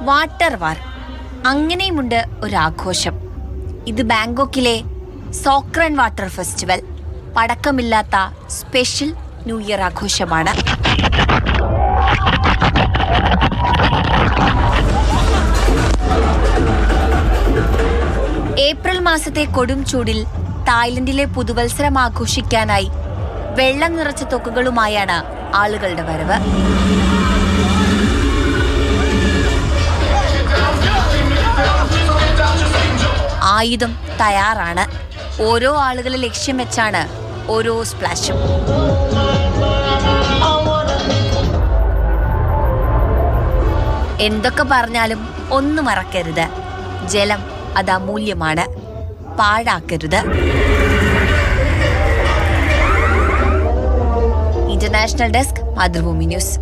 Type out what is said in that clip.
Water വാർ. അങ്ങനെയുമുണ്ട് ഒരാഘോഷം. ഇത് ബാങ്കോക്കിലെ സോക്രൻ വാട്ടർ ഫെസ്റ്റിവൽ. പടക്കമില്ലാത്ത സ്പെഷ്യൽ ന്യൂ ഇയർ ആഘോഷമാണ്. ഏപ്രിൽ മാസത്തെ കൊടും ചൂടിൽ തായ്ലൻഡിലെ പുതുവത്സരം ആഘോഷിക്കാനായി വെള്ളം നിറച്ച തൊക്കുകളുമായാണ് ആളുകളുടെ വരവ്. ആയുധം തയ്യാറാണ്. ഓരോ ആളുകളെ ലക്ഷ്യം വെച്ചാണ് ഓരോ സ്പ്ലാഷും. എന്തൊക്കെ പറഞ്ഞാലും ഒന്നും മറക്കരുത്, ജലം അത് അമൂല്യമാണ്, പാഴാക്കരുത്. International desk, Mathrubhumi news.